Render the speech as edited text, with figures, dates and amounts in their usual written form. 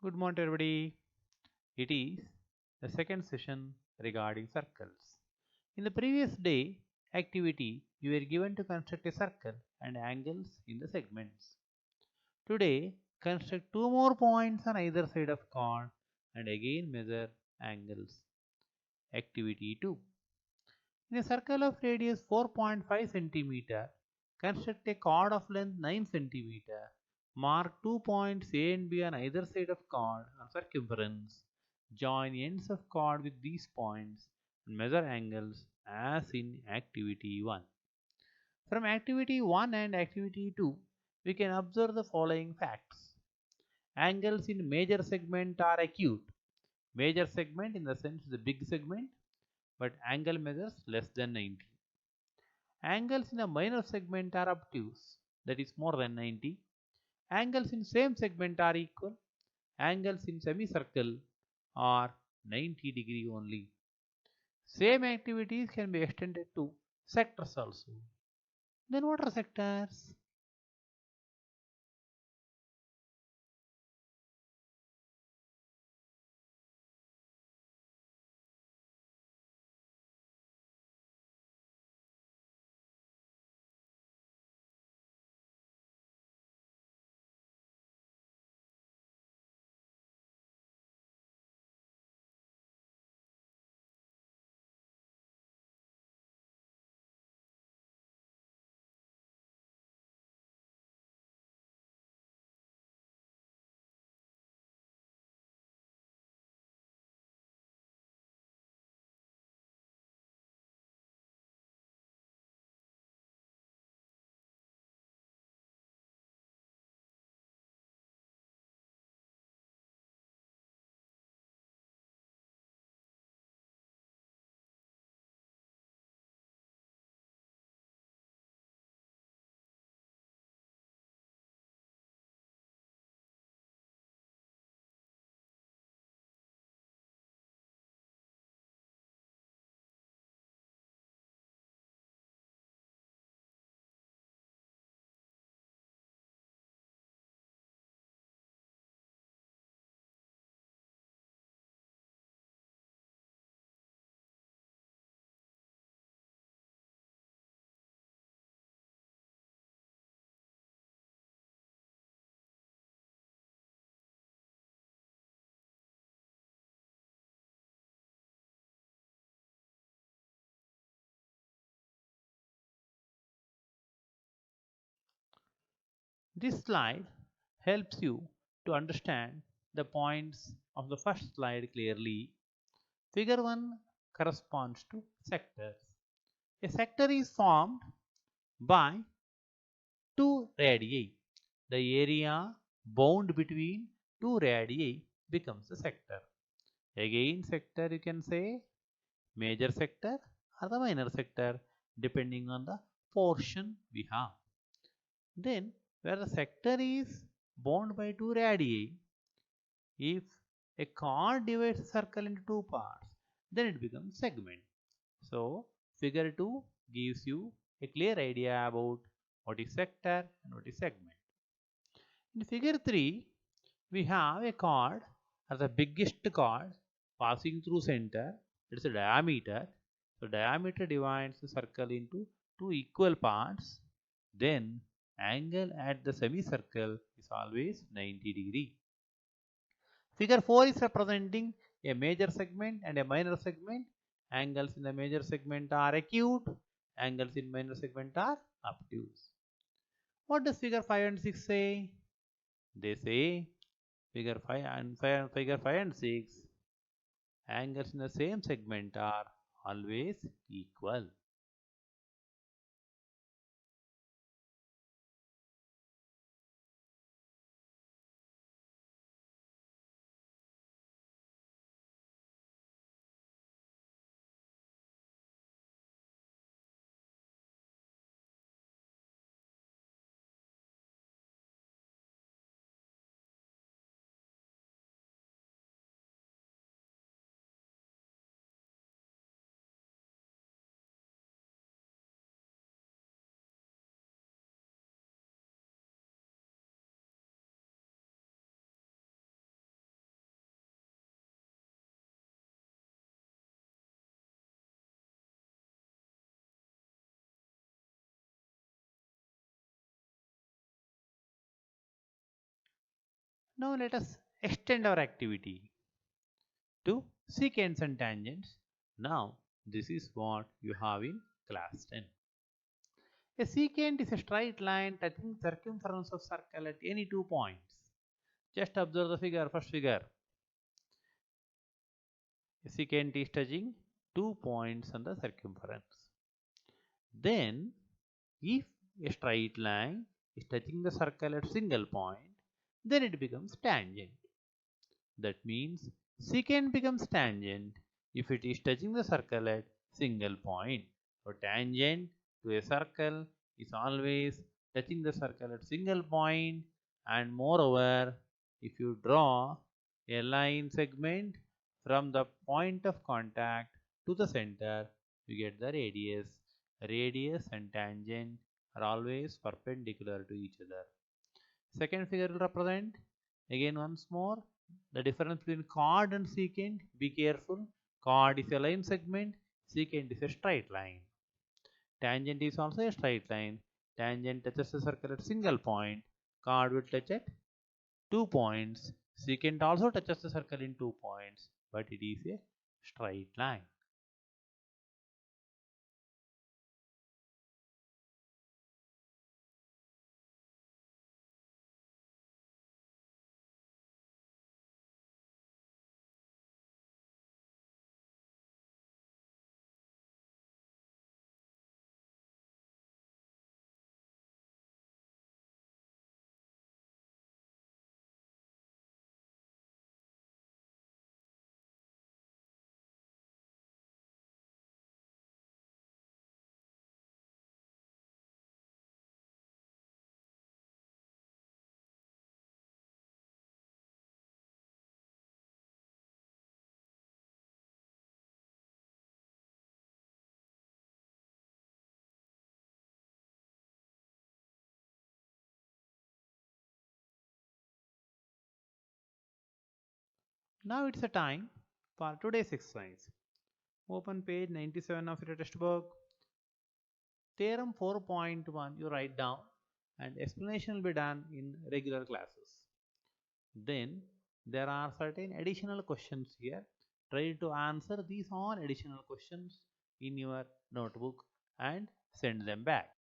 Good morning, everybody. It is the second session regarding circles. In the previous day activity, you were given to construct a circle and angles in the segments. Today, construct two more points on either side of chord and again measure angles. Activity 2. In a circle of radius 4.5 cm, construct a chord of length 9 cm. Mark 2 points A and B on either side of chord on circumference. Join ends of chord with these points and measure angles as in activity 1. From activity 1 and activity 2, we can observe the following facts. Angles in major segment are acute. Major segment in the sense the big segment, but angle measures less than 90. Angles in a minor segment are obtuse, that is more than 90. Angles in same segment are equal. Angles in semicircle are 90° only. Same activities can be extended to sectors also. Then what are sectors? This slide helps you to understand the points of the first slide clearly. Figure 1 corresponds to sectors. A sector is formed by two radii. The area bound between two radii becomes a sector. Again, sector you can say major sector or the minor sector depending on the portion we have. Then, where the sector is bound by two radii, if a chord divides a circle into two parts, then it becomes segment. So, figure 2 gives you a clear idea about what is sector and what is segment. In figure 3, we have a chord as the biggest chord passing through center. It is a diameter. So diameter divides the circle into two equal parts. Then angle at the semicircle is always 90°. Figure 4 is representing a major segment and a minor segment. Angles in the major segment are acute. Angles in minor segment are obtuse. What does figure 5 and 6 say? They say figure 5 and 6 angles in the same segment are always equal. Now let us extend our activity to secants and tangents. Now this is what you have in class 10. A secant is a straight line touching circumference of circle at any 2 points. Just observe the figure, first figure. A secant is touching 2 points on the circumference. Then if a straight line is touching the circle at single point, then it becomes tangent. That means secant becomes tangent if it is touching the circle at single point. So tangent to a circle is always touching the circle at single point, and moreover if you draw a line segment from the point of contact to the center, you get the radius. Radius and tangent are always perpendicular to each other. Second figure will represent, again once more, the difference between chord and secant. Be careful. Chord is a line segment, secant is a straight line. Tangent is also a straight line. Tangent touches the circle at single point. Chord will touch at 2 points. Secant also touches the circle in 2 points, but it is a straight line. Now it's a time for today's exercise. Open page 97 of your textbook. Theorem 4.1 you write down, and explanation will be done in regular classes. Then there are certain additional questions here. Try to answer these all additional questions in your notebook and send them back.